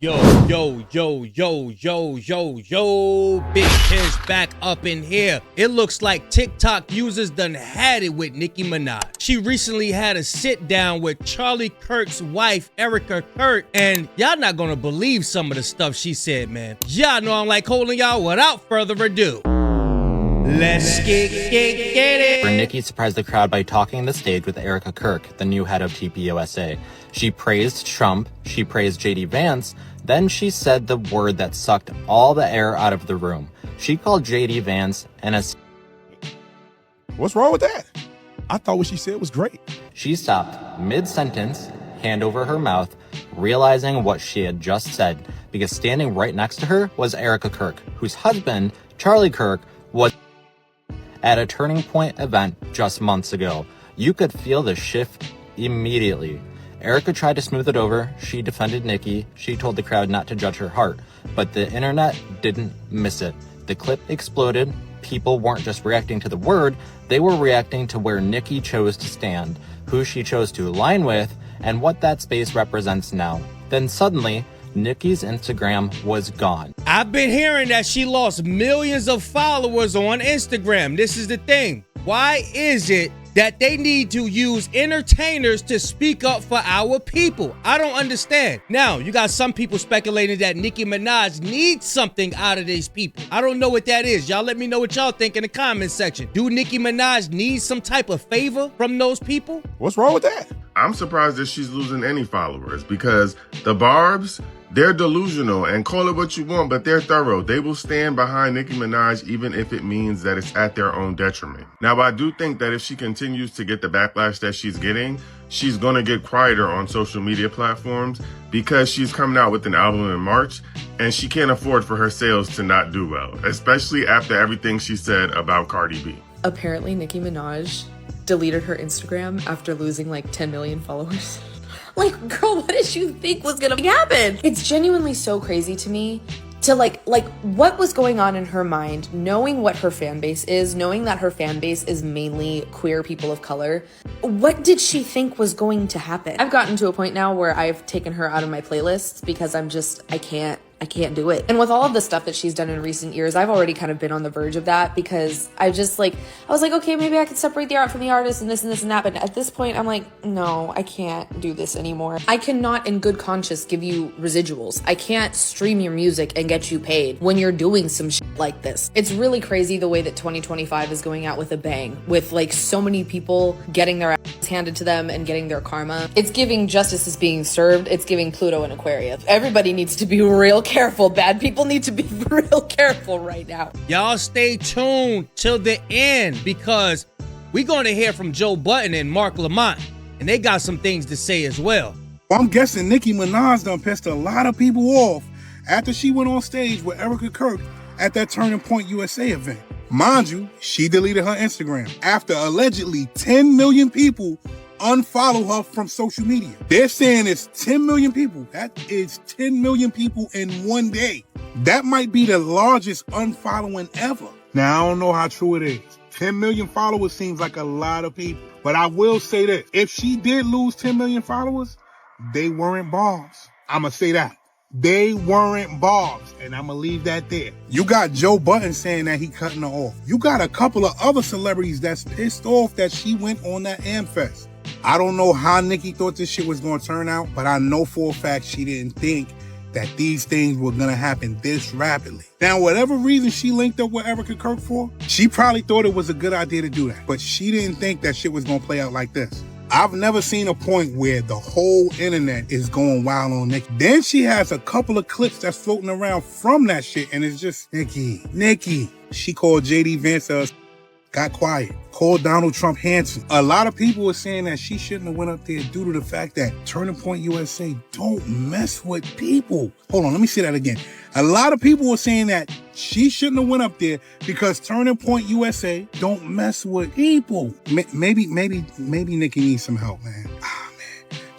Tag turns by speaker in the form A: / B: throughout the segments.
A: Yo, Big Kish back up in here. It looks like TikTok users done had it with Nicki Minaj. She recently had a sit down with Charlie Kirk's wife, Erica Kirk, and y'all not gonna believe some of the stuff she said, man. Y'all know I'm like holding y'all. Without further ado, let's get it.
B: Nicki surprised the crowd by talking on the stage with Erica Kirk, the new head of TPUSA. She praised Trump, she praised JD Vance, then she said the word that sucked all the air out of the room. She called JD Vance
C: What's wrong with that? I thought what she said was great.
B: She stopped mid-sentence, hand over her mouth, realizing what she had just said, because standing right next to her was Erica Kirk, whose husband, Charlie Kirk, was at a Turning Point event just months ago. You could feel the shift immediately. Erica tried to smooth it over. She defended Nicki. She told the crowd not to judge her heart. But the internet didn't miss it. The clip exploded. People weren't just reacting to the word, they were reacting to where Nicki chose to stand, who she chose to align with, and what that space represents now. Then suddenly, Nicki's Instagram was gone.
A: I've been hearing that she lost millions of followers on Instagram. This is the thing. Why is it that they need to use entertainers to speak up for our people? I don't understand. Now, you got some people speculating that Nicki Minaj needs something out of these people. I don't know what that is. Y'all let me know what y'all think in the comment section. Do Nicki Minaj need some type of favor from those people?
C: What's wrong with that?
D: I'm surprised that she's losing any followers because the Barbs, they're delusional, and call it what you want, but they're thorough. They will stand behind Nicki Minaj even if it means that it's at their own detriment. Now, I do think that if she continues to get the backlash that she's getting, she's going to get quieter on social media platforms because she's coming out with an album in March and she can't afford for her sales to not do well, especially after everything she said about Cardi B.
E: Apparently, Nicki Minaj deleted her Instagram after losing like 10 million followers. Like, girl, what did you think was gonna happen? It's genuinely so crazy to me to like what was going on in her mind, knowing what her fan base is, knowing that her fan base is mainly queer people of color. What did she think was going to happen? I've gotten to a point now where I've taken her out of my playlists because I can't do it. And with all of the stuff that she's done in recent years, I've already kind of been on the verge of that because I was like, okay, maybe I could separate the art from the artist and this and this and that. But at this point, I'm like, no, I can't do this anymore. I cannot in good conscience give you residuals. I can't stream your music and get you paid when you're doing some shit like this. It's really crazy the way that 2025 is going out with a bang, with like so many people getting their ass handed to them and getting their karma. It's giving justice is being served. It's giving Pluto and Aquarius. Everybody needs to be real careful. Bad people need to be real careful right now.
A: Y'all stay tuned till the end because we're going to hear from Joe Budden and Mark Lamont, and they got some things to say as well.
C: Well, I'm guessing Nicki Minaj done pissed a lot of people off after she went on stage with Erica Kirk at that Turning Point USA event. Mind you, she deleted her Instagram after allegedly 10 million people unfollow her from social media. They're saying it's 10 million people. That is 10 million people in one day. That might be the largest unfollowing ever. Now, I don't know how true it is. 10 million followers seems like a lot of people. But I will say this. If she did lose 10 million followers, they weren't Barbs. I'ma say that. They weren't Barbs, and I'ma leave that there. You got Joe Budden saying that he cutting her off. You got a couple of other celebrities that's pissed off that she went on that Amfest. I don't know how Nicki thought this shit was going to turn out, but I know for a fact she didn't think that these things were going to happen this rapidly. Now, whatever reason she linked up with Erica Kirk for, she probably thought it was a good idea to do that, but she didn't think that shit was going to play out like this. I've never seen a point where the whole internet is going wild on Nicki. Then she has a couple of clips that's floating around from that shit, and it's just, Nicki. She called JD Vance got quiet, called Donald Trump handsome. A lot of people were saying that she shouldn't have went up there due to the fact that Turning Point USA don't mess with people. Hold on, let me say that again. A lot of people were saying that she shouldn't have went up there because Turning Point USA don't mess with people. Maybe Nicki needs some help, man.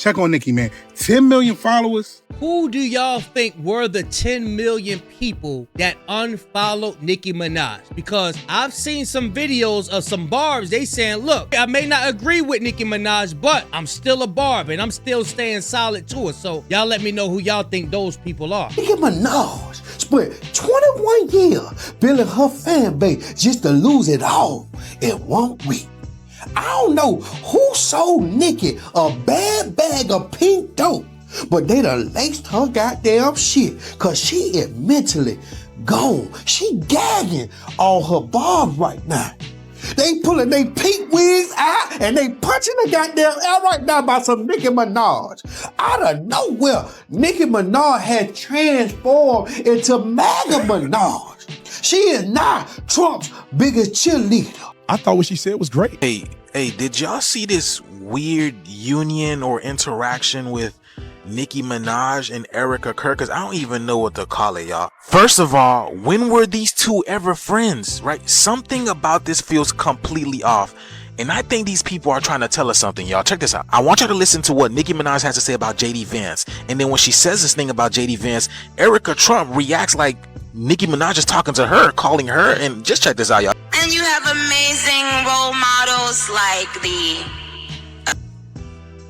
C: Check on Nicki, man. 10 million followers.
A: Who do y'all think were the 10 million people that unfollowed Nicki Minaj? Because I've seen some videos of some barbs. They saying, look, I may not agree with Nicki Minaj, but I'm still a barb and I'm still staying solid to her. So y'all let me know who y'all think those people are.
F: Nicki Minaj spent 21 years building her fan base just to lose it all in 1 week. I don't know who sold Nicki a bad bag of pink dope, but they done laced her goddamn shit, cause she is mentally gone. She gagging on her barbs right now. They pulling they pink wigs out and they punching the goddamn air right now by some Nicki Minaj. Out of nowhere, Nicki Minaj had transformed into MAGA Minaj. She is now Trump's biggest cheerleader.
G: I thought what she said was great.
H: Hey, did y'all see this weird union or interaction with Nicki Minaj and Erica Kirk? Cause I don't even know what to call it, y'all. First of all, when were these two ever friends, right? Something about this feels completely off. And I think these people are trying to tell us something, y'all. Check this out. I want y'all to listen to what Nicki Minaj has to say about JD Vance. And then when she says this thing about JD Vance, Erica Trump reacts like Nicki Minaj is talking to her, calling her, and just check this out, y'all.
I: And you have amazing role models like the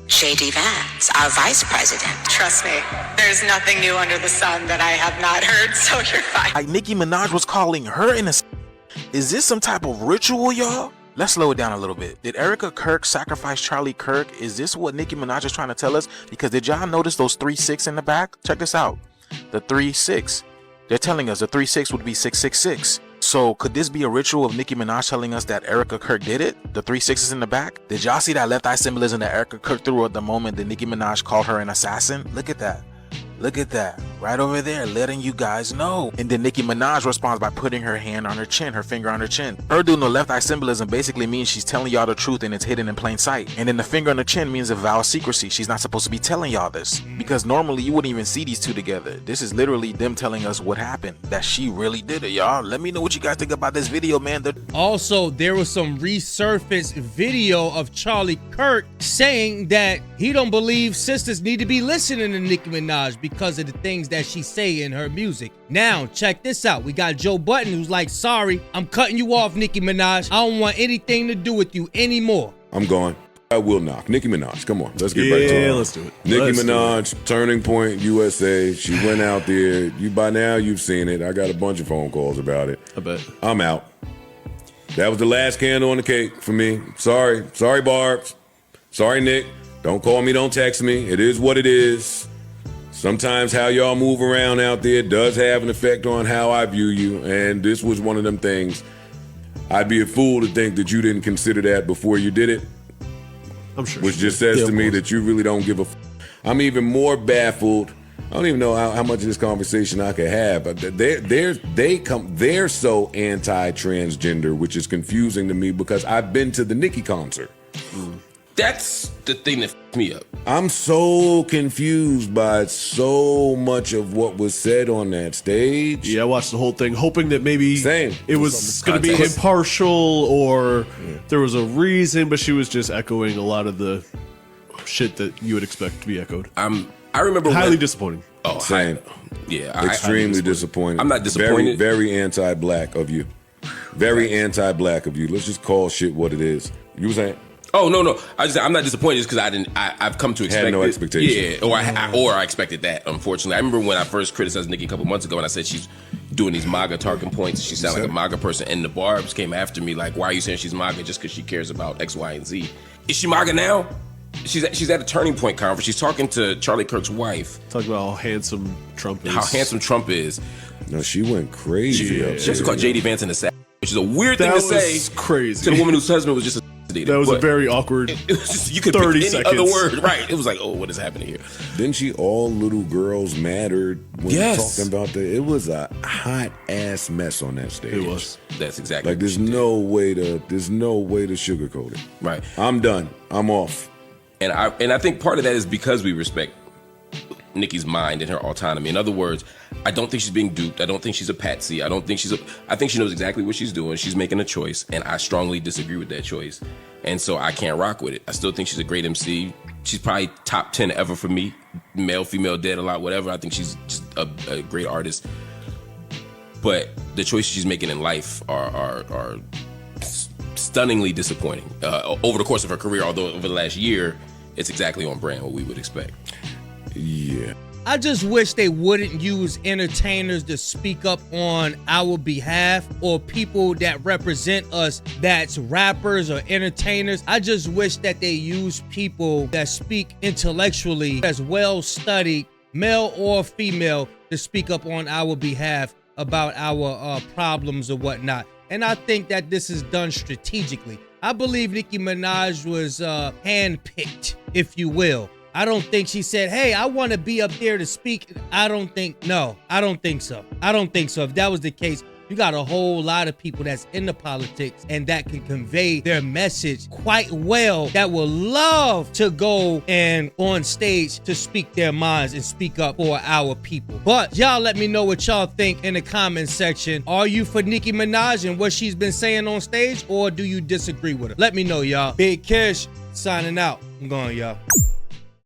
I: JD Vance, our vice president.
J: Trust me, there's nothing new under the sun that I have not heard, so you're fine.
H: Like Nicki Minaj was calling her in a... Is this some type of ritual, y'all? Let's slow it down a little bit. Did Erica Kirk sacrifice Charlie Kirk? Is this what Nicki Minaj is trying to tell us? Because did y'all notice those 3-6 in the back? Check this out. The 3-6. They're telling us the 3-6 would be 666. So could this be a ritual of Nicki Minaj telling us that Erica Kirk did it? The 3 6s in the back? Did y'all see that left eye symbolism that Erica Kirk threw at the moment that Nicki Minaj called her an assassin? Look at that. Look at that. Right over there, letting you guys know. And then Nicki Minaj responds by putting her hand on her chin, her finger on her chin. Her doing the left eye symbolism basically means she's telling y'all the truth and it's hidden in plain sight. And then the finger on the chin means a vow of secrecy. She's not supposed to be telling y'all this. Because normally you wouldn't even see these two together. This is literally them telling us what happened. That she really did it, y'all. Let me know what you guys think about this video, man.
A: Also, there was some resurfaced video of Charlie Kirk saying that he don't believe sisters need to be listening to Nicki Minaj because of the things that she say in her music. Now, check this out. We got Joe Budden who's like, sorry, I'm cutting you off, Nicki Minaj. I don't want anything to do with you anymore.
K: I'm gone. I will knock. Nicki Minaj, come on. Let's get back to it.
G: Yeah, let's do it.
K: Nicki Minaj, Turning Point USA. She went out there. By now, you've seen it. I got a bunch of phone calls about it.
G: I bet.
K: I'm out. That was the last candle on the cake for me. Sorry. Sorry, Barbs. Sorry, Nick. Don't call me. Don't text me. It is what it is. Sometimes how y'all move around out there does have an effect on how I view you, and this was one of them things. I'd be a fool to think that you didn't consider that before you did it.
G: I'm sure.
K: Which just says to me that you really don't give a I'm even more baffled. I don't even know how much of this conversation I could have. They're so anti-transgender, which is confusing to me because I've been to the Nicki concert.
L: That's the thing that f***ed me up.
K: I'm so confused by so much of what was said on that stage.
G: Yeah, I watched the whole thing, hoping that maybe it was going to be impartial or there was a reason, but she was just echoing a lot of the shit that you would expect to be echoed.
L: I remember
G: highly disappointing.
L: Oh,
K: same.
L: Yeah,
K: extremely disappointed.
L: I'm not disappointed.
K: Very anti-black of you. Very anti-black of you. Let's just call shit what it is. You were saying?
L: Oh no! I'm not disappointed just because I've come to expect.
K: Had no expectation.
L: Yeah, or I expected that. Unfortunately, I remember when I first criticized Nicki a couple months ago, and I said she's doing these MAGA talking points. She sounds like a MAGA person, and the Barbs came after me like, "Why are you saying she's MAGA just because she cares about X, Y, and Z?" Is she MAGA now? She's at a Turning Point conference. She's talking to Charlie Kirk's wife.
G: Talking about how handsome Trump is.
L: How handsome Trump is.
K: No, she went crazy.
L: She also called JD Vance an assassin, which is a weird thing to say.
G: Crazy
L: to the woman whose husband was just a.
G: That was a very awkward.
L: It was just, you could
G: 30
L: pick
G: seconds.
L: any other word, right? It was like, oh, what is happening here?
K: Didn't she? All little girls mattered when talking about that. It was a hot ass mess on that stage.
G: It was.
L: That's exactly.
K: Like there's no way to sugarcoat it.
L: Right.
K: I'm done. I'm off.
L: And I think part of that is because we respect Nicki's mind and her autonomy. In other words, I don't think she's being duped. I don't think she's a patsy. I think she knows exactly what she's doing. She's making a choice, and I strongly disagree with that choice. And so I can't rock with it. I still think she's a great MC. She's probably top 10 ever for me. Male, female, dead, a lot, whatever. I think she's just a great artist. But the choices she's making in life are stunningly disappointing. Over the course of her career, although over the last year, it's exactly on brand, what we would expect.
K: Yeah.
A: I just wish they wouldn't use entertainers to speak up on our behalf, or people that represent us that's rappers or entertainers. I just wish that they use people that speak intellectually, as well studied, male or female, to speak up on our behalf about our problems or whatnot. And I think that this is done strategically. I believe Nicki Minaj was handpicked, if you will. I don't think she said, hey, I want to be up there to speak. I don't think so. I don't think so. If that was the case, you got a whole lot of people that's into politics and that can convey their message quite well, that will love to go and on stage to speak their minds and speak up for our people. But y'all let me know what y'all think in the comment section. Are you for Nicki Minaj and what she's been saying on stage, or do you disagree with her? Let me know, y'all. Big Kish signing out. I'm going, y'all.